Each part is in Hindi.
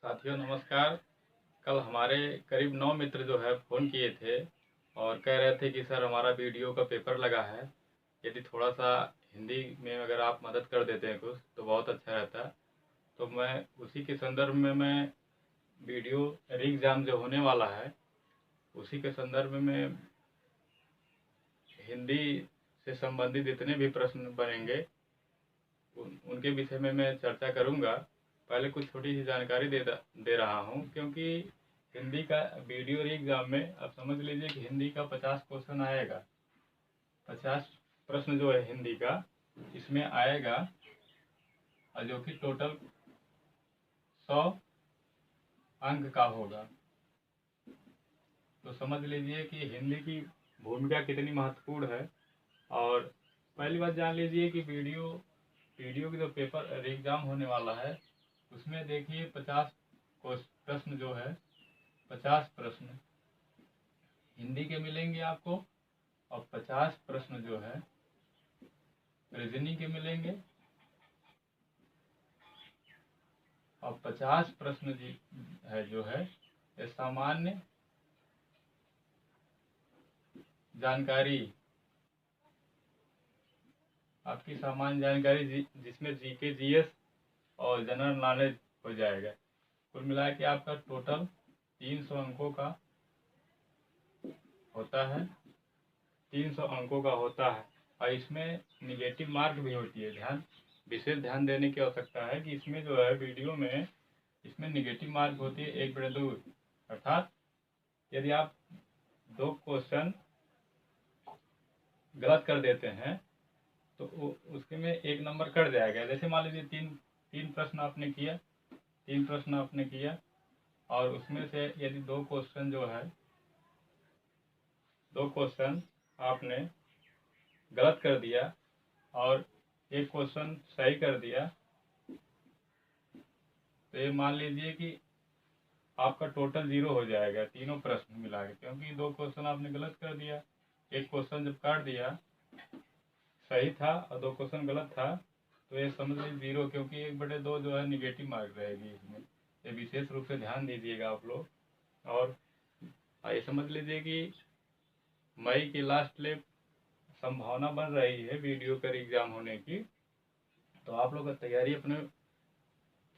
साथियों नमस्कार। कल हमारे करीब 9 मित्र जो है फ़ोन किए थे और कह रहे थे कि सर हमारा वीडियो का पेपर लगा है, यदि थोड़ा सा हिंदी में अगर आप मदद कर देते हैं कुछ तो बहुत अच्छा रहता। तो मैं उसी के संदर्भ में मैं वीडियो री एग्ज़ाम जो होने वाला है उसी के संदर्भ में हिंदी से संबंधित जितने भी प्रश्न बनेंगे उनके विषय में मैं चर्चा करूंगा। पहले कुछ छोटी सी जानकारी दे रहा हूं, क्योंकि हिंदी का वीडियो एग्जाम में आप समझ लीजिए कि हिंदी का 50 क्वेश्चन आएगा। 50 प्रश्न जो है हिंदी का इसमें आएगा और जो कि टोटल 100 अंक का होगा। तो समझ लीजिए कि हिंदी की भूमिका कितनी महत्वपूर्ण है। और पहली बात जान लीजिए कि वीडियो की जो पेपर एग्जाम होने वाला है उसमें देखिए 50 प्रश्न जो है 50 प्रश्न हिंदी के मिलेंगे आपको और 50 प्रश्न जो है रीजनिंग के मिलेंगे और 50 प्रश्न जी है जो है ये सामान्य जानकारी, आपकी सामान्य जानकारी जिसमें जीके जीएस और जनरल नॉलेज हो जाएगा। कुल मिला के आपका टोटल 300 अंकों का होता है। 300 अंकों का होता है और इसमें निगेटिव मार्क भी होती है। विशेष ध्यान देने की आवश्यकता है कि इसमें जो है वीडियो में इसमें निगेटिव मार्क होती है 1/2। अर्थात यदि आप 2 क्वेश्चन गलत कर देते हैं तो उसके में 1 नंबर कट जाएगा। जैसे मान लीजिए तीन प्रश्न आपने किया, 3 प्रश्न आपने किया और उसमें से यदि 2 क्वेश्चन जो है 2 क्वेश्चन आपने गलत कर दिया और 1 क्वेश्चन सही कर दिया, तो ये मान लीजिए कि आपका टोटल 0 हो जाएगा तीनों प्रश्न मिला के, क्योंकि 2 क्वेश्चन आपने गलत कर दिया। 1 क्वेश्चन जब काट दिया सही था और 2 क्वेश्चन गलत था तो ये समझ लीजिए 0, क्योंकि 1/2 जो है निगेटिव मार्क रहेगी इसमें। ये विशेष रूप से ध्यान दीजिएगा आप लोग। और ये समझ लीजिए कि मई की लास्ट ले संभावना बन रही है वीडियो का एग्जाम होने की। तो आप लोग तैयारी अपने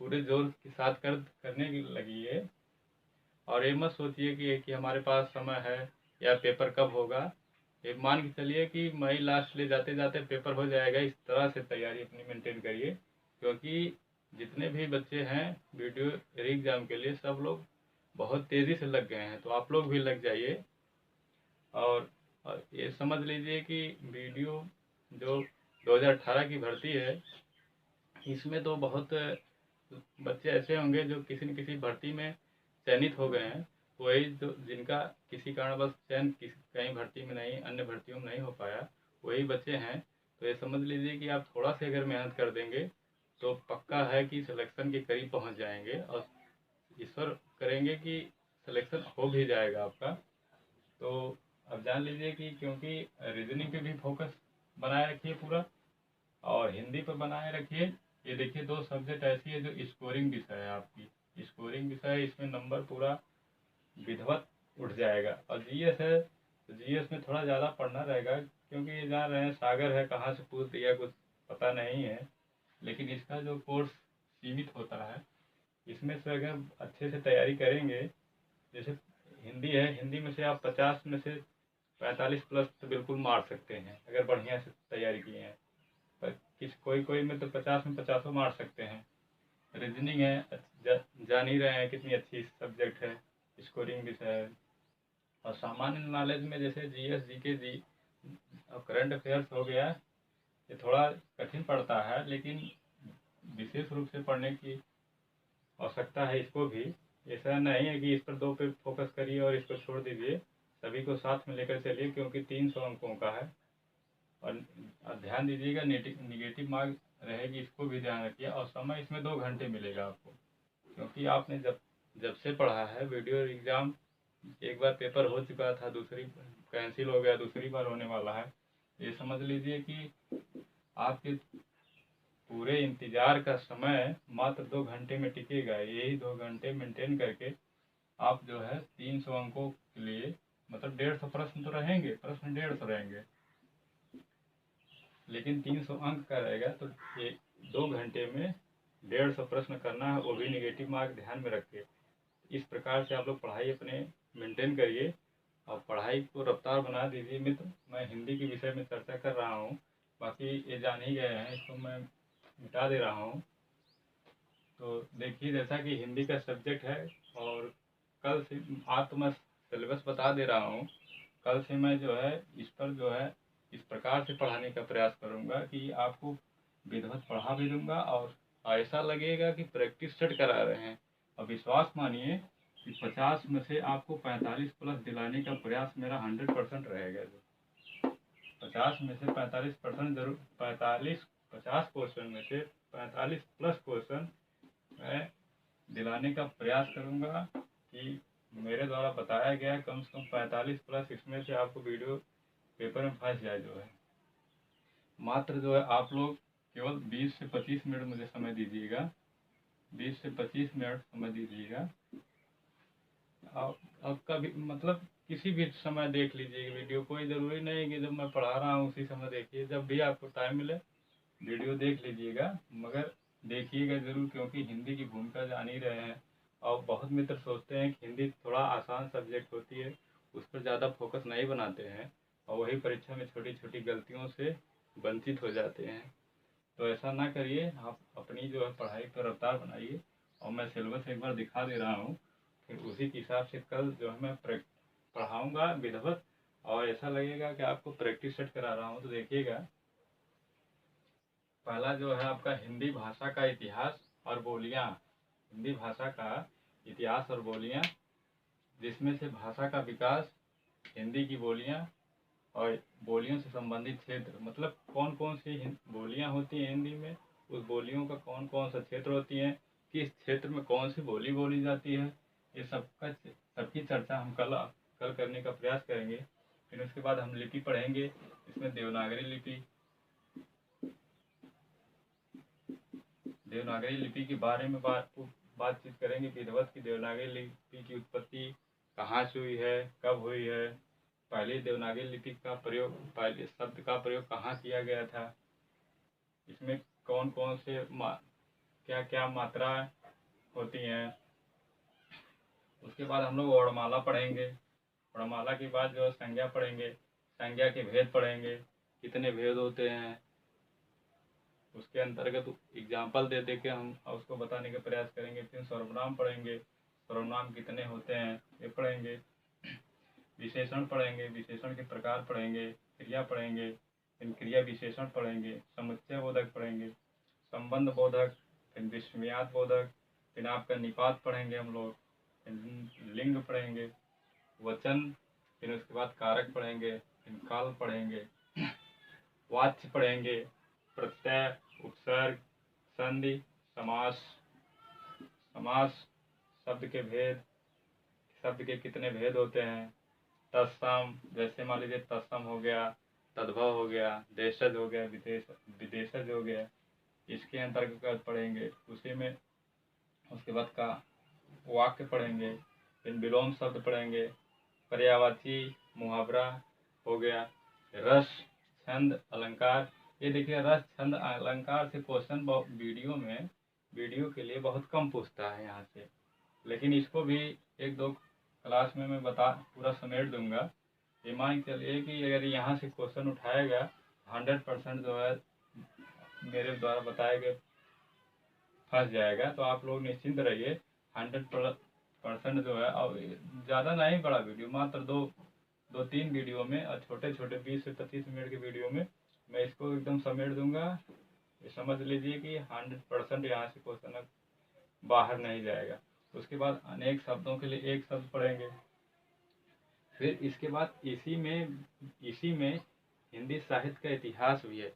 पूरे जोर के साथ करने की लगी है। और ये मत सोचिए कि हमारे पास समय है या पेपर कब होगा। ये मान के चलिए कि मई लास्ट ले जाते जाते पेपर हो जाएगा। इस तरह से तैयारी अपनी मेंटेन करिए, क्योंकि जितने भी बच्चे हैं वीडियो एग्जाम के लिए सब लोग बहुत तेज़ी से लग गए हैं, तो आप लोग भी लग जाइए। और ये समझ लीजिए कि वीडियो जो 2018 की भर्ती है इसमें तो बहुत बच्चे ऐसे होंगे जो किसी न किसी भर्ती में चयनित हो गए हैं। वही जो जिनका किसी कारणवश चयन कहीं भर्ती में नहीं, अन्य भर्तियों में नहीं हो पाया, वही बच्चे हैं। तो ये समझ लीजिए कि आप थोड़ा सा अगर मेहनत कर देंगे तो पक्का है कि सिलेक्शन के करीब पहुंच जाएंगे और ईश्वर करेंगे कि सिलेक्शन हो भी जाएगा आपका। तो अब जान लीजिए कि क्योंकि रीजनिंग पे भी फोकस बनाए रखिए पूरा और हिंदी पर बनाए रखिए। ये देखिए 2 सब्जेक्ट ऐसी है जो स्कोरिंग विषय है, आपकी स्कोरिंग विषय है। इसमें नंबर पूरा विधिवत उठ जाएगा। और जीएस है तो जीएस में थोड़ा ज़्यादा पढ़ना रहेगा, क्योंकि ये जान रहे हैं सागर है, कहाँ से पूछ दिया कुछ पता नहीं है। लेकिन इसका जो कोर्स सीमित होता है, इसमें से अगर अच्छे से तैयारी करेंगे, जैसे हिंदी है, हिंदी में से आप 50 में से 45 प्लस तो बिल्कुल मार सकते हैं अगर बढ़िया से तैयारी किए हैं। पर कोई में तो 50 में 50 मार सकते हैं। रीजनिंग है, जान ही रहे हैं कितनी अच्छी सब्जेक्ट है, स्कोरिंग विषय है। और सामान्य नॉलेज में जैसे जीएस जीके जी और करंट अफेयर्स हो गया, ये थोड़ा कठिन पड़ता है, लेकिन विशेष रूप से पढ़ने की आवश्यकता है इसको भी। ऐसा नहीं है कि इस पर 2 पे फोकस करिए और इस पर छोड़ दीजिए, सभी को साथ में लेकर चलिए, क्योंकि 300 अंकों का है। और ध्यान दीजिएगा निगेटिव मार्क रहेगी, इसको भी ध्यान रखिए। और समय इसमें 2 घंटे मिलेगा आपको, क्योंकि आपने जब से पढ़ा है वीडियो एग्जाम, एक बार पेपर हो चुका था, दूसरी कैंसिल हो गया, दूसरी बार होने वाला है। ये समझ लीजिए कि आपके पूरे इंतजार का समय मात्र 2 घंटे में टिकेगा। यही 2 घंटे मेंटेन करके आप जो है 300 अंकों के लिए मतलब 150 प्रश्न तो रहेंगे, प्रश्न 150 रहेंगे, लेकिन 300 अंक का रहेगा तो 2 घंटे में 150 प्रश्न करना है, वो भी नेगेटिव मार्क ध्यान में रख के। इस प्रकार से आप लोग पढ़ाई अपने मेंटेन करिए और पढ़ाई को रफ्तार बना दीजिए। मित्र, मैं हिंदी के विषय में चर्चा कर रहा हूँ, बाकी ये जान ही गए हैं, इसको मैं मिटा दे रहा हूँ। तो देखिए, जैसा कि हिंदी का सब्जेक्ट है और कल से आज तो मैं सिलेबस बता दे रहा हूँ, कल से मैं जो है इस पर जो है इस प्रकार से पढ़ाने का प्रयास करूँगा कि आपको विधिवत पढ़ा भी दूँगा और ऐसा लगेगा कि प्रैक्टिस सेट करा रहे हैं। और विश्वास मानिए कि 50 में से आपको 45 प्लस दिलाने का प्रयास मेरा 100% रहेगा। जो 50 में से 45% जरूर 50 क्वेश्चन में से 45 प्लस क्वेश्चन मैं दिलाने का प्रयास करूंगा कि मेरे द्वारा बताया गया कम से कम 45 प्लस इसमें से आपको वीडियो पेपर में फंस जाए। जो है मात्र जो है आप लोग केवल 20 से 25 मिनट मुझे समय दीजिएगा, 20 से 25 मिनट समय दीजिएगा। आपका भी मतलब किसी भी समय देख लीजिएगा वीडियो, कोई ज़रूरी नहीं है कि जब मैं पढ़ा रहा हूँ उसी समय देखिए, जब भी आपको टाइम मिले वीडियो देख लीजिएगा, मगर देखिएगा ज़रूर, क्योंकि हिंदी की भूमिका जान ही रहे हैं। और बहुत मित्र सोचते हैं कि हिंदी थोड़ा आसान सब्जेक्ट होती है, उस पर ज़्यादा फोकस नहीं बनाते हैं और वही परीक्षा में छोटी छोटी गलतियों से वंचित हो जाते हैं। तो ऐसा ना करिए, आप अपनी जो है पढ़ाई पर रफ्तार बनाइए। और मैं सिलेबस एक बार दिखा दे रहा हूँ, फिर उसी के हिसाब से कल जो है मैं पढ़ाऊँगा विधिवत, और ऐसा लगेगा कि आपको प्रैक्टिस सेट करा रहा हूँ। तो देखिएगा, पहला जो है आपका हिंदी भाषा का इतिहास और बोलियाँ, हिंदी भाषा का इतिहास और बोलियाँ, जिसमें से भाषा का विकास, हिंदी की बोलियाँ और बोलियों से संबंधित क्षेत्र, मतलब कौन कौन सी बोलियाँ होती हैं हिंदी में, उस बोलियों का कौन कौन सा क्षेत्र होती हैं, किस क्षेत्र में कौन सी बोली बोली जाती है, ये सबकी चर्चा हम कल करने का प्रयास करेंगे। फिर उसके बाद हम लिपि पढ़ेंगे, इसमें देवनागरी लिपि के बारे में बातचीत करेंगे। विधिवत की देवनागरी लिपि की उत्पत्ति कहाँ से हुई है, कब हुई है, पहले देवनागरी लिपि का प्रयोग, पहले शब्द का प्रयोग कहाँ किया गया था, इसमें कौन कौन से क्या क्या मात्राएं होती हैं। उसके बाद हम लोग वर्णमाला पढ़ेंगे, वर्णमाला के बाद जो है संज्ञा पढ़ेंगे, संज्ञा के भेद पढ़ेंगे, कितने भेद होते हैं, उसके अंतर्गत एग्जाम्पल दे दे के हम उसको बताने का प्रयास करेंगे। फिर सर्वनाम पढ़ेंगे, सर्वनाम कितने होते हैं ये पढ़ेंगे। विशेषण पढ़ेंगे, विशेषण के प्रकार पढ़ेंगे, क्रिया पढ़ेंगे, फिर क्रिया विशेषण पढ़ेंगे, समुच्चय बोधक पढ़ेंगे, संबंध बोधक, फिर विस्मयात बोधक, फिर आपका निपात पढ़ेंगे हम लोग, फिर लिंग पढ़ेंगे, वचन, फिर उसके बाद कारक पढ़ेंगे, फिर काल पढ़ेंगे, वाच्य पढ़ेंगे, प्रत्यय, उपसर्ग, संधि, समास, शब्द के भेद, शब्द के कितने भेद होते हैं, तत्सम, जैसे मान लीजिए तत्सम हो गया, तद्भव हो गया, देशज हो गया, विदेशज हो गया, इसके अंतर्गत पढ़ेंगे। उसी में उसके बाद का वाक्य पढ़ेंगे, फिर विलोम शब्द पढ़ेंगे, पर्यायवाची, मुहावरा हो गया, रस, छंद, अलंकार। ये देखिए, रस, छंद, अलंकार से क्वेश्चन वीडियो के लिए बहुत कम पूछता है यहाँ से, लेकिन इसको भी 1-2 क्लास में मैं पूरा समेट दूंगा। ये मान के चलिए कि अगर यहाँ से क्वेश्चन उठाएगा 100% जो है मेरे द्वारा बताए गए फंस जाएगा। तो आप लोग निश्चिंत रहिए, 100% जो है, और ज़्यादा नहीं बड़ा वीडियो, मात्र 2-3 वीडियो में और छोटे छोटे 20 से 25 मिनट के वीडियो में मैं इसको एकदम समेट दूंगा। ये समझ लीजिए कि 100% यहाँ से क्वेश्चन बाहर नहीं जाएगा। उसके बाद अनेक शब्दों के लिए एक शब्द पढ़ेंगे। फिर इसके बाद इसी में हिंदी साहित्य का इतिहास भी है।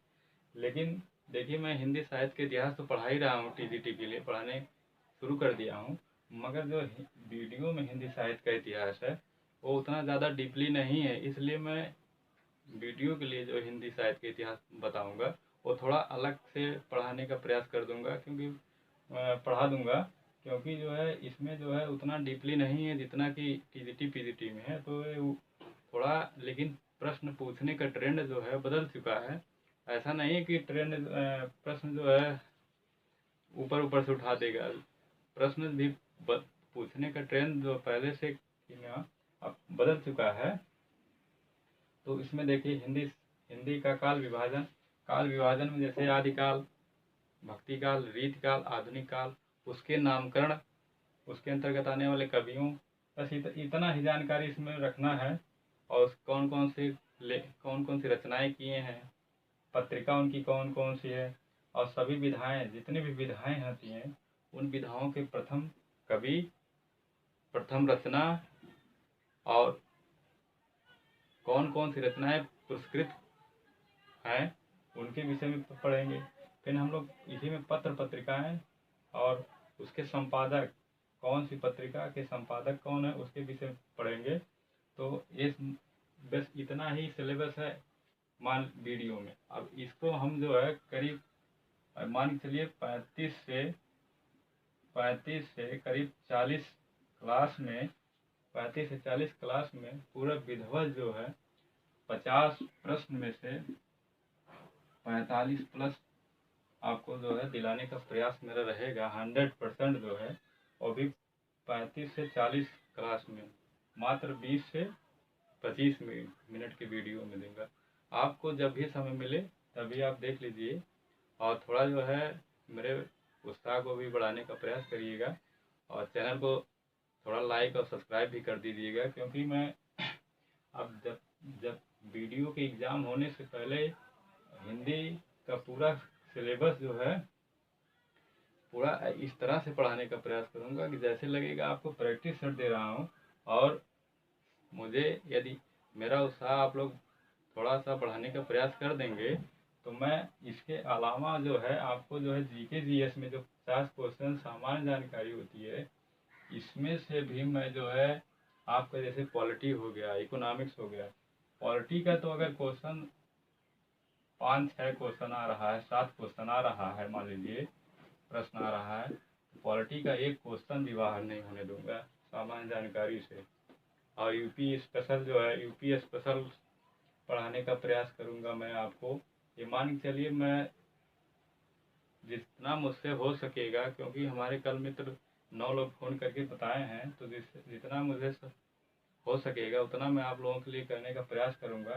लेकिन देखिए, मैं हिंदी साहित्य का इतिहास तो पढ़ा ही रहा हूँ, टीजीटी के लिए पढ़ाने शुरू कर दिया हूँ, मगर जो वीडियो में हिंदी साहित्य का इतिहास है वो उतना ज़्यादा डीपली नहीं है, इसलिए मैं वीडियो के लिए जो हिंदी साहित्य का इतिहास बताऊँगा वो थोड़ा अलग से पढ़ाने का प्रयास कर दूंगा, क्योंकि पढ़ा दूंगा, क्योंकि जो है इसमें जो है उतना डीपली नहीं है जितना कि टीजीटी पीजीटी में है। तो थोड़ा, लेकिन प्रश्न पूछने का ट्रेंड जो है बदल चुका है। ऐसा नहीं है कि ट्रेंड प्रश्न जो है ऊपर ऊपर से उठा देगा। प्रश्न भी पूछने का ट्रेंड जो पहले से अब बदल चुका है। तो इसमें देखिए हिंदी का काल विभाजन में जैसे आदिकाल, भक्ति काल, रीति काल, आधुनिक काल, उसके नामकरण, उसके अंतर्गत आने वाले कवियों, बस इतना ही जानकारी इसमें रखना है। और कौन कौन सी रचनाएं किए हैं, पत्रिका उनकी कौन कौन सी है, और सभी विधाएं, जितनी भी विधाएं होती हैं उन विधाओं के प्रथम कवि, प्रथम रचना, और कौन कौन सी रचनाएं पुरस्कृत हैं उनके विषय में पढ़ेंगे। फिर हम लोग इसी में पत्र पत्रिकाएं और उसके संपादक, कौन सी पत्रिका के संपादक कौन है उसके विषय में पढ़ेंगे। तो ये बस इतना ही सिलेबस है वीडियो में। अब इसको हम जो है करीब मान के चलिए 35 से करीब 40 क्लास में, 35 से 40 क्लास में पूरा विधिवत जो है 50 प्रश्न में से 45 प्लस आपको जो है दिलाने का प्रयास मेरा रहेगा 100% जो है। और भी 35 से 40 क्लास में मात्र 20 से 25 मिनट की वीडियो में दूंगा। आपको जब भी समय मिले तभी आप देख लीजिए, और थोड़ा जो है मेरे उत्साह को भी बढ़ाने का प्रयास करिएगा, और चैनल को थोड़ा लाइक और सब्सक्राइब भी कर दीजिएगा। क्योंकि मैं अब जब वीडियो के एग्ज़ाम होने से पहले हिंदी का पूरा सिलेबस जो है पूरा इस तरह से पढ़ाने का प्रयास करूंगा कि जैसे लगेगा आपको प्रैक्टिस सेट दे रहा हूं। और मुझे यदि मेरा उत्साह आप लोग थोड़ा सा बढ़ाने का प्रयास कर देंगे तो मैं इसके अलावा जो है आपको जो है जीके जीएस में जो 50 क्वेश्चन सामान्य जानकारी होती है, इसमें से भी मैं जो है आपका जैसे पॉलिटी हो गया, इकोनॉमिक्स हो गया, पॉलिटी का तो अगर क्वेश्चन 5-6 क्वेश्चन आ रहा है, 7 क्वेश्चन आ रहा है, मान लीजिए प्रश्न आ रहा है, तो पॉलिटी का एक क्वेश्चन भी बाहर नहीं होने दूंगा सामान्य जानकारी से। और यूपी स्पेशल जो है, यूपी स्पेशल पढ़ाने का प्रयास करूंगा मैं आपको। ये मान के चलिए मैं जितना मुझसे हो सकेगा, क्योंकि हमारे कल मित्र 9 लोग फ़ोन करके बताए हैं, तो जितना मुझे हो सकेगा उतना मैं आप लोगों के लिए करने का प्रयास करूंगा।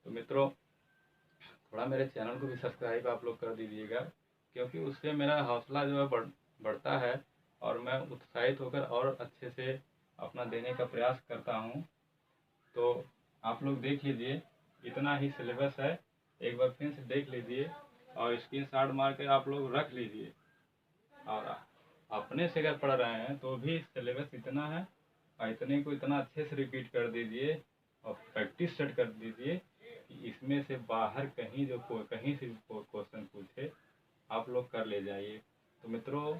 तो मित्रों थोड़ा मेरे चैनल को भी सब्सक्राइब आप लोग कर दीजिएगा, क्योंकि उससे मेरा हौसला जो है बढ़ता है और मैं उत्साहित होकर और अच्छे से अपना देने का प्रयास करता हूँ। तो आप लोग देख लीजिए, इतना ही सिलेबस है, एक बार फिर से देख लीजिए और स्क्रीनशॉट मार के आप लोग रख लीजिए। और अपने से अगर पढ़ रहे हैं तो भी सिलेबस इतना है, और इतने को इतना अच्छे से रिपीट कर दीजिए और प्रैक्टिस सेट कर दीजिए कि इसमें से बाहर कहीं से क्वेश्चन पूछे आप लोग कर ले जाइए। तो मित्रों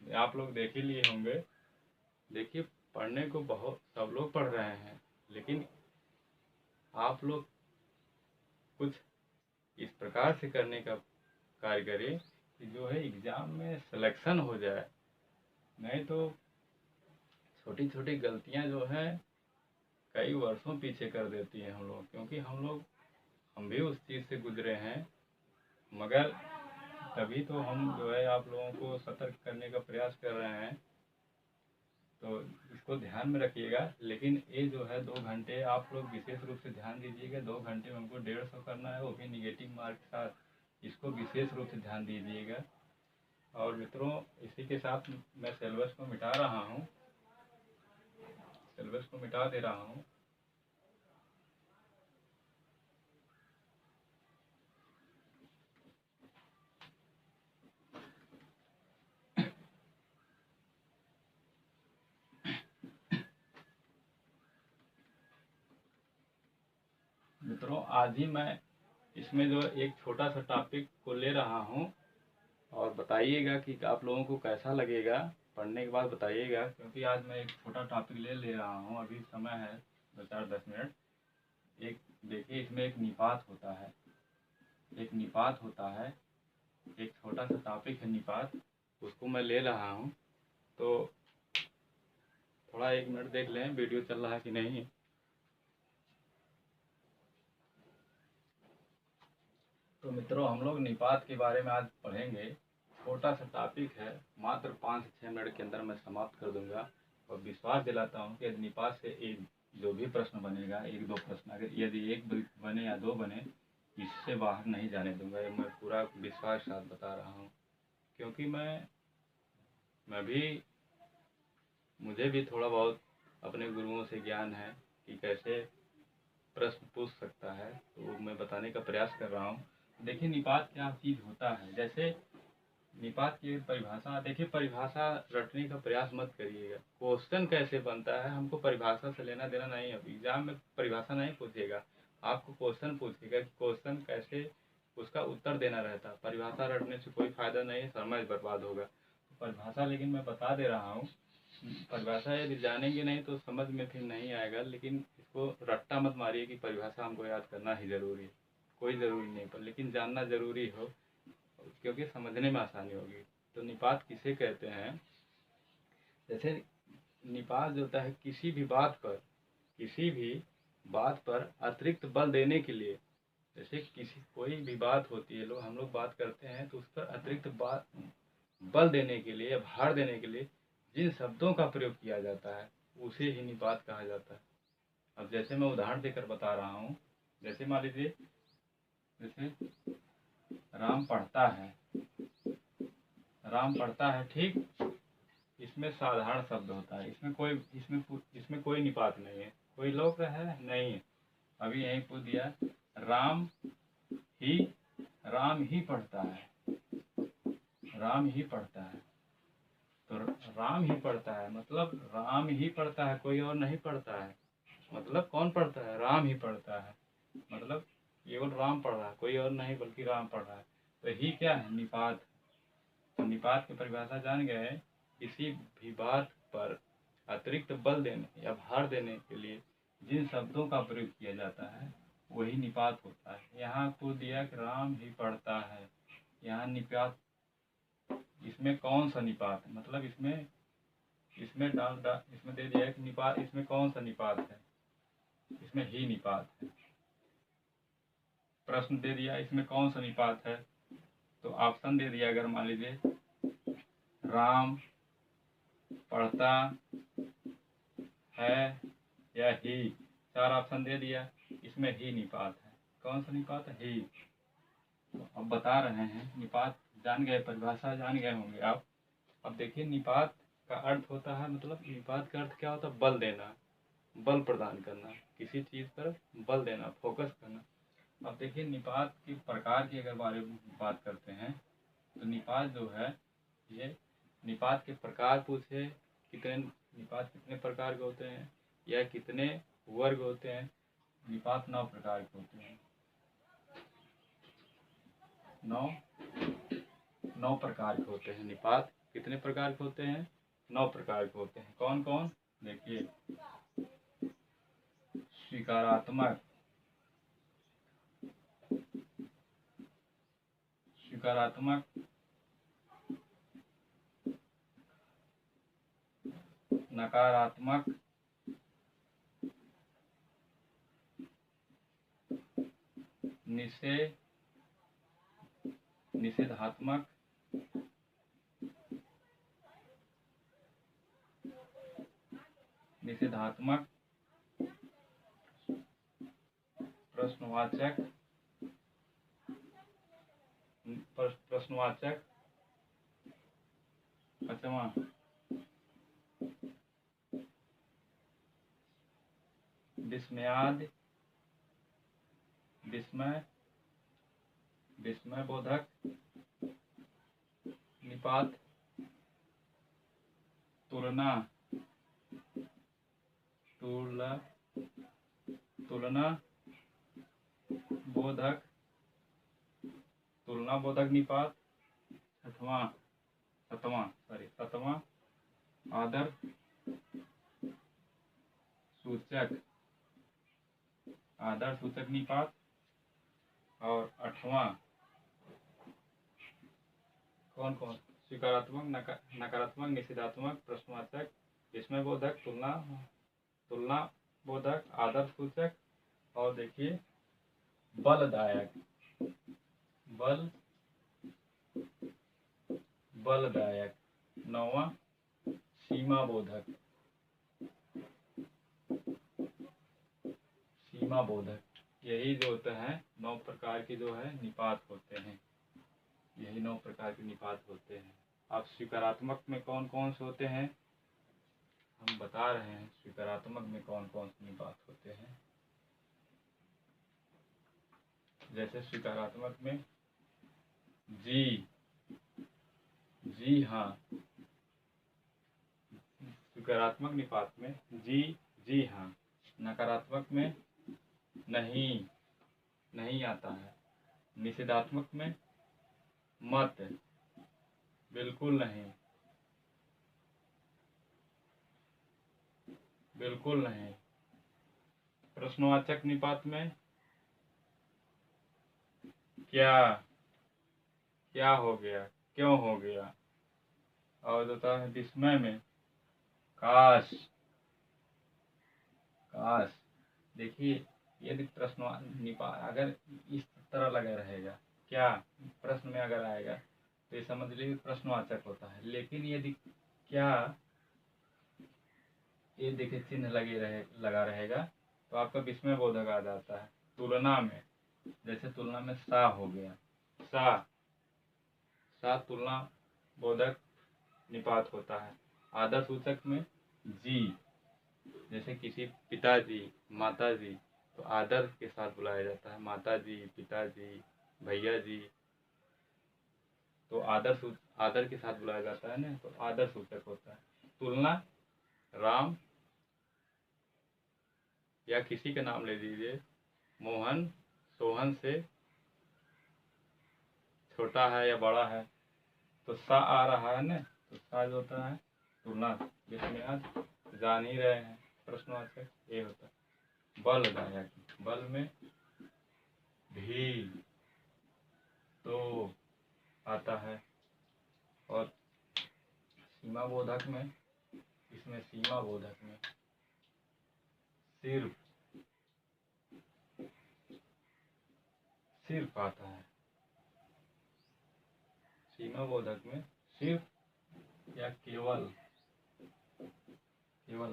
आप लोग देख ही लिए होंगे, देखिए पढ़ने को बहुत सब लोग पढ़ रहे हैं, लेकिन आप लोग कुछ इस प्रकार से करने का कार्य करें कि जो है एग्ज़ाम में सिलेक्शन हो जाए। नहीं तो छोटी छोटी गलतियां जो है कई वर्षों पीछे कर देती हैं हम लोग, क्योंकि हम भी उस चीज़ से गुजरे हैं। मगर तभी तो हम जो है आप लोगों को सतर्क करने का प्रयास कर रहे हैं। तो इसको ध्यान में रखिएगा। लेकिन ये जो है 2 घंटे आप लोग विशेष रूप से ध्यान दीजिएगा। 2 घंटे में हमको 150 करना है, वो भी निगेटिव मार्क के साथ। इसको विशेष रूप से ध्यान दीजिएगा। और मित्रों इसी के साथ मैं सिलेबस को मिटा रहा हूँ, सिलेबस को मिटा दे रहा हूँ। मित्रों आज ही मैं इसमें जो एक छोटा सा टॉपिक को ले रहा हूँ, और बताइएगा कि आप लोगों को कैसा लगेगा, पढ़ने के बाद बताइएगा। क्योंकि आज मैं एक छोटा टॉपिक ले रहा हूँ, अभी समय है 2-4-10 मिनट। एक देखिए इसमें एक निपात होता है, एक निपात होता है, एक छोटा सा टॉपिक है निपात, उसको मैं ले रहा हूँ। तो थोड़ा 1 मिनट देख लें वीडियो चल रहा है कि नहीं। तो मित्रों, हम लोग निपात के बारे में आज पढ़ेंगे। छोटा सा टॉपिक है, मात्र 5 से 6 मिनट के अंदर मैं समाप्त कर दूंगा। और विश्वास दिलाता हूँ कि निपात से एक जो भी प्रश्न बनेगा, 1-2 प्रश्न, अगर यदि 1 बने या 2 बने, इससे बाहर नहीं जाने दूंगा। ये मैं पूरा विश्वास के साथ बता रहा हूँ, क्योंकि मुझे भी थोड़ा बहुत अपने गुरुओं से ज्ञान है कि कैसे प्रश्न पूछ सकता है, तो मैं बताने का प्रयास कर रहा हूँ। देखिए निपात क्या चीज़ होता है। जैसे निपात की परिभाषा देखिए, परिभाषा रटने का प्रयास मत करिएगा। क्वेश्चन कैसे बनता है हमको परिभाषा से लेना देना नहीं है। एग्जाम में परिभाषा नहीं पूछेगा, आपको क्वेश्चन पूछेगा कि क्वेश्चन कैसे उसका उत्तर देना रहता है। परिभाषा रटने से कोई फायदा नहीं है, समय बर्बाद होगा। तो परिभाषा लेकिन मैं बता दे रहा हूँ, परिभाषा यदि जानेंगे नहीं तो समझ में फिर नहीं आएगा। लेकिन इसको रट्टा मत मारिए कि परिभाषा हमको याद करना ही जरूरी है, कोई ज़रूरी नहीं, पर लेकिन जानना ज़रूरी हो, क्योंकि समझने में आसानी होगी। तो निपात किसे कहते हैं? जैसे निपात जो होता है, किसी भी बात पर अतिरिक्त बल देने के लिए, जैसे कोई भी बात होती है, हम लोग बात करते हैं, तो उस पर अतिरिक्त बल देने के लिए या भार देने के लिए जिन शब्दों का प्रयोग किया जाता है, उसे ही निपात कहा जाता है। अब जैसे मैं उदाहरण देकर बता रहा हूँ, जैसे मान लीजिए, जैसे राम पढ़ता है, ठीक, इसमें साधारण शब्द होता है, इसमें कोई निपात नहीं है, कोई लोक है नहीं है। अभी यही पूछ दिया, राम ही पढ़ता है, तो राम ही पढ़ता है मतलब राम ही पढ़ता है, कोई और नहीं पढ़ता है। मतलब कौन पढ़ता है? राम ही पढ़ता है, मतलब केवल राम पढ़ रहा है, कोई और नहीं बल्कि राम पढ़ रहा है। तो ही क्या है? निपात। तो निपात की परिभाषा जान गए। किसी भी बात पर अतिरिक्त बल देने या भार देने के लिए जिन शब्दों का प्रयोग किया जाता है, वही निपात होता है। यहाँ को दिया कि राम ही पढ़ता है, यहाँ निपात, इसमें कौन सा निपात है? मतलब इसमें दे दिया कि निपात, इसमें कौन सा निपात है? इसमें ही निपात है। प्रश्न दे दिया, इसमें कौन सा निपात है? तो ऑप्शन दे दिया, अगर मान लीजिए राम पढ़ता है या ही, 4 ऑप्शन दे दिया, इसमें ही निपात है। कौन सा निपात है? ही। तो अब बता रहे हैं, निपात जान गए, परिभाषा जान गए होंगे आप। अब देखिए, निपात का अर्थ होता है, मतलब निपात का अर्थ क्या होता है? बल देना, बल प्रदान करना, किसी चीज़ पर बल देना, फोकस करना। अब देखिए, निपात के प्रकार की अगर बारे में बात करते हैं, तो निपात जो है, ये निपात के प्रकार पूछे, निपात कितने प्रकार के होते हैं या कितने वर्ग होते हैं? निपात 9 प्रकार के होते हैं। 9 प्रकार के होते हैं निपात। कितने प्रकार के होते हैं? 9 प्रकार के होते हैं। कौन कौन? देखिए, स्वीकारात्मक, नकारात्मक, निषेधात्मक, प्रश्नवाचक, पांचवा विस्मय बोधक निपात, तुलना बोधक निपात। सातवां आदर सूचक निपात। और 8वां कौन कौन? स्वीकारात्मक, नकारात्मक, निषेधात्मक, प्रश्नवाचक, विस्मयबोधक, तुलना बोधक, आदर्श सूचक, और देखिए बलदायक। बलदायक। 9वां सीमा बोधक। यही जो होता है 9 प्रकार के जो है निपात होते हैं। यही 9 प्रकार के निपात होते हैं। अब स्वीकारात्मक में कौन कौन से होते हैं हम बता रहे हैं। स्वीकारात्मक में कौन कौन से निपात होते हैं, जैसे स्वीकारात्मक में जी हाँ। सकारात्मक निपात में जी हाँ। नकारात्मक में नहीं आता है। निषेधात्मक में मत, बिल्कुल नहीं, प्रश्नवाचक निपात में क्या हो गया, क्यों हो गया। और होता है विस्मय में काश। देखिए यदि प्रश्न निपात अगर इस तरह लगा रहेगा, क्या प्रश्न में अगर आएगा तो ये समझ लीजिए प्रश्नवाचक होता है। लेकिन यदि क्या ये देखिए चिन्ह लगा रहेगा तो आपका विस्मय बोधक आ जाता है। तुलना में, जैसे तुलना में सा हो गया, सा तुलना बोधक निपात होता है। आदर सूचक में जी, जैसे किसी पिताजी माताजी तो आदर के साथ बुलाया जाता है, माताजी, पिताजी, भैया जी, तो आदर के साथ बुलाया जाता है ना, तो आदर सूचक होता है। तुलना राम या किसी का नाम ले लीजिए, मोहन सोहन से छोटा है या बड़ा है, तो सा आ रहा है ना, तो सा जो होता है तुलना, जिसमें आज जान ही रहे हैं प्रश्नवाचक ये होता है। बलदायक, बल में भी तो आता है। और सीमा बोधक में, इसमें सीमा बोधक में सिर्फ आता है। सीमा बोधक में सिर्फ या केवल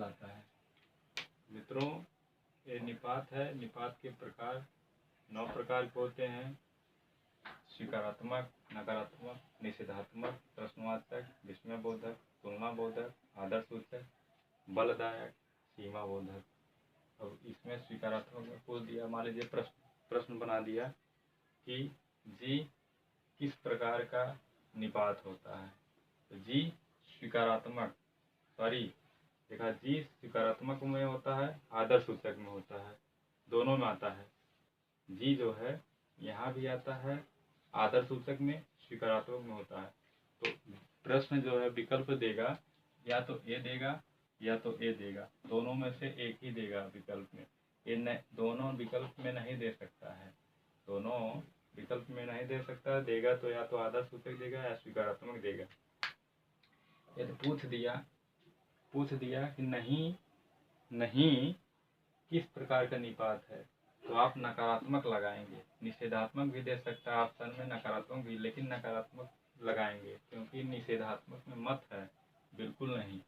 आता है। मित्रों ये निपात है। निपात के प्रकार 9 प्रकार के होते हैं। स्वीकारात्मक, नकारात्मक, निषेधात्मक, प्रश्नवाचक, विस्मय बोधक, तुलना बोधक, आदर सूचक, बलदायक, सीमा बोधक। अब इसमें स्वीकारात्मक में पूछ दिया, मान लीजिए प्रश्न बना दिया कि जी किस प्रकार का निपात होता है, तो जी स्वीकारात्मक, देखा जी स्वीकारात्मक में होता है, आदर सूचक में होता है, दोनों में आता है। जी जो है यहाँ भी आता है, आदर सूचक में, स्वीकारात्मक में होता है। तो प्रश्न जो है विकल्प देगा, या तो ए देगा या तो ए देगा, दोनों में से एक ही देगा विकल्प में। ये दोनों विकल्प में नहीं दे सकता है, दोनों विकल्प में नहीं दे सकता। देगा तो या तो आदर सूचक देगा या स्वीकारात्मक देगा। यदि पूछ दिया कि नहीं किस प्रकार का निपात है, तो आप नकारात्मक लगाएंगे। निषेधात्मक भी दे सकता है ऑप्शन में, नकारात्मक भी, लेकिन नकारात्मक लगाएंगे क्योंकि निषेधात्मक में मत है, बिल्कुल नहीं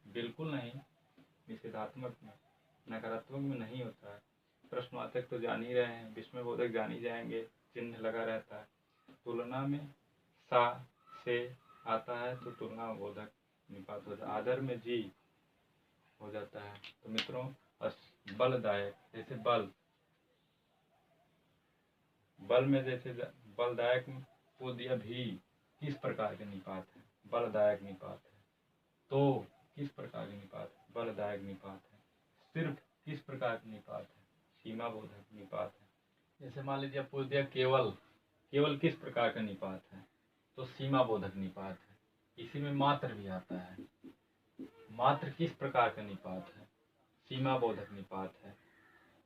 निषेधात्मक में। नकारात्मक में नहीं होता है। प्रश्नवाचक तो जान ही रहे हैं, विस्मय बोधक जान ही जाएंगे, चिन्ह लगा रहता है। तुलना में सा से आता है तो तुलना बोधक निपात होता है। आदर में जी हो जाता है। तो मित्रों बलदायक, जैसे बल में जैसे बलदायक को दिया भी किस प्रकार के निपात है, बलदायक निपात है। तो किस प्रकार के निपात है, बलदायक निपात है। सिर्फ किस प्रकार के निपात है, सीमा बोधक निपात है। जैसे मान लीजिए पूछ दिया केवल किस प्रकार का निपात है, तो सीमा बोधक निपात है। इसी में मात्र भी आता है, मात्र किस प्रकार का निपात है, सीमा बोधक निपात है।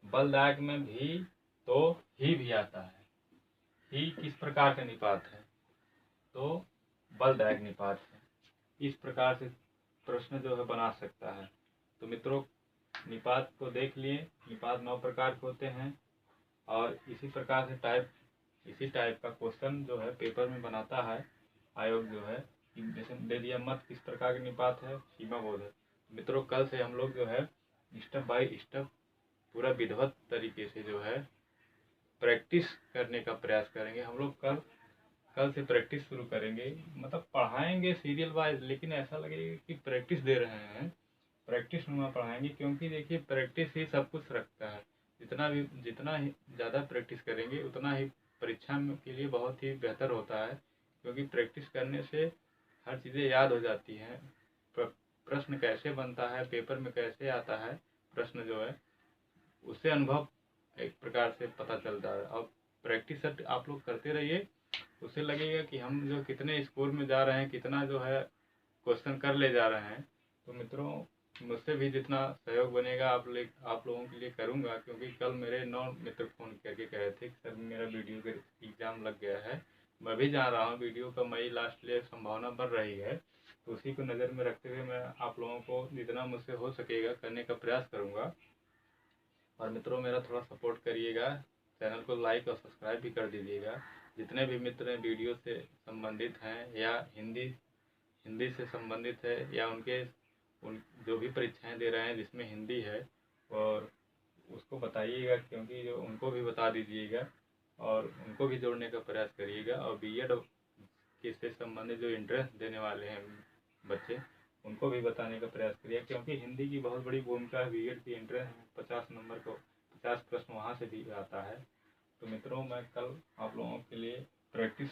बलदायक में भी तो ही भी आता है। ही किस प्रकार का निपात है, तो बलदायक निपात है। इस प्रकार से प्रश्न जो है बना सकता है। तो मित्रों, निपात को देख लिए। निपात 9 प्रकार के होते हैं और इसी प्रकार से इसी टाइप का क्वेश्चन जो है पेपर में बनाता है आयोग जो है। जैसे दे दिया मत किस प्रकार के निपात है, सीमा बोध है। मित्रों, कल से हम लोग जो है स्टेप बाय स्टेप पूरा विधिवत तरीके से जो है प्रैक्टिस करने का प्रयास करेंगे। हम लोग कल से प्रैक्टिस शुरू करेंगे। मतलब पढ़ाएंगे सीरियल वाइज, लेकिन ऐसा लगेगा कि प्रैक्टिस दे रहे हैं, प्रैक्टिस नुमा पढ़ाएंगे। क्योंकि देखिए, प्रैक्टिस ही सब कुछ रखता है। जितना ही ज़्यादा प्रैक्टिस करेंगे उतना ही परीक्षा के लिए बहुत ही बेहतर होता है। क्योंकि प्रैक्टिस करने से हर चीज़ें याद हो जाती हैं। प्रश्न कैसे बनता है, पेपर में कैसे आता है प्रश्न जो है, उससे अनुभव एक प्रकार से पता चलता है। और प्रैक्टिस आप लोग करते रहिए, उससे लगेगा कि हम जो कितने स्कोर में जा रहे हैं, कितना जो है क्वेश्चन कर ले जा रहे हैं। तो मित्रों, मुझसे भी जितना सहयोग बनेगा आप लोगों के लिए करूंगा। क्योंकि कल मेरे 9 मित्र फ़ोन करके कहे थे कि सर मेरा वीडियो का एग्ज़ाम लग गया है। मैं भी जा रहा हूँ, वीडियो का मई लास्ट लिए संभावना बढ़ रही है। तो उसी को नज़र में रखते हुए मैं आप लोगों को जितना मुझसे हो सकेगा करने का प्रयास करूँगा। और मित्रों, मेरा थोड़ा सपोर्ट करिएगा, चैनल को लाइक और सब्सक्राइब भी कर दीजिएगा। जितने भी मित्र वीडियो से संबंधित हैं या हिंदी से संबंधित है या उन जो भी परीक्षाएं दे रहे हैं जिसमें हिंदी है, और उसको बताइएगा। क्योंकि जो उनको भी बता दीजिएगा और उनको भी जोड़ने का प्रयास करिएगा। और बीएड के से संबंधित जो एंट्रेंस देने वाले हैं बच्चे, उनको भी बताने का प्रयास करिए। क्योंकि हिंदी की बहुत बड़ी भूमिका है बीएड की एंट्रेंस में। 50 नंबर को 50 प्रश्न वहाँ से भी आता है। तो मित्रों, मैं कल आप लोगों के लिए प्रैक्टिस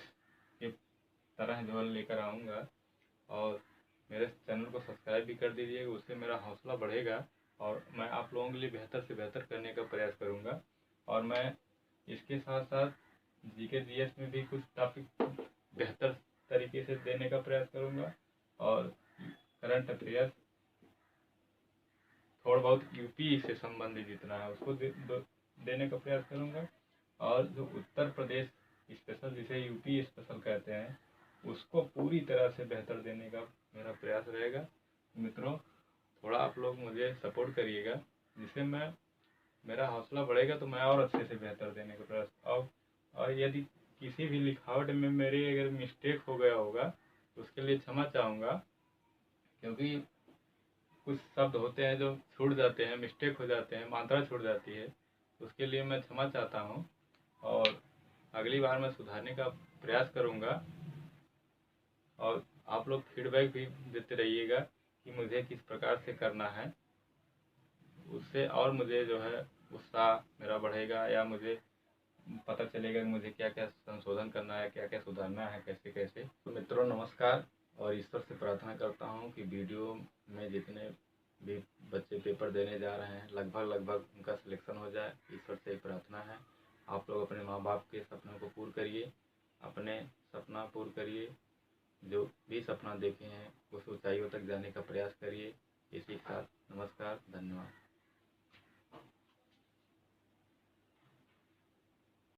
के तरह जो है लेकर आऊँगा। और मेरे चैनल को सब्सक्राइब भी कर दीजिएगा, उससे मेरा हौसला बढ़ेगा और मैं आप लोगों के लिए बेहतर से बेहतर करने का प्रयास करूँगा। और मैं इसके साथ साथ जीके जीएस में भी कुछ टॉपिक बेहतर तरीके से देने का प्रयास करूँगा। और करंट अफेयर्स थोड़ा बहुत यूपी से संबंधित जितना है उसको देने का प्रयास करूँगा। और जो उत्तर प्रदेश स्पेशल, जिसे यूपी स्पेशल कहते हैं, उसको पूरी तरह से बेहतर देने का मेरा प्रयास रहेगा। मित्रों, थोड़ा आप लोग मुझे सपोर्ट करिएगा, जिससे मेरा हौसला बढ़ेगा तो मैं और अच्छे से बेहतर देने का प्रयास। और यदि किसी भी लिखावट में मेरी अगर मिस्टेक हो गया होगा तो उसके लिए क्षमा चाहूँगा। क्योंकि कुछ शब्द होते हैं जो छूट जाते हैं, मिस्टेक हो जाते हैं, मात्रा छूट जाती है, उसके लिए मैं क्षमा चाहता हूँ। और अगली बार मैं सुधारने का प्रयास करूँगा। और आप लोग फीडबैक भी देते रहिएगा कि मुझे किस प्रकार से करना है। उससे और मुझे जो है उत्साह मेरा बढ़ेगा, या मुझे पता चलेगा कि मुझे क्या क्या संशोधन करना है, क्या क्या सुधारना है, कैसे कैसे। तो मित्रों, नमस्कार। और ईश्वर से प्रार्थना करता हूँ कि वीडियो में जितने भी बच्चे पेपर देने जा रहे हैं लगभग उनका सिलेक्शन हो जाए। ईश्वर से प्रार्थना है। आप लोग अपने माँ बाप के सपनों को पूर्ण करिए, अपने सपना पूर्ण करिए। जो भी सपना देखे हैं उस ऊंचाइयों तक जाने का प्रयास करिए। इसी के साथ नमस्कार, धन्यवाद।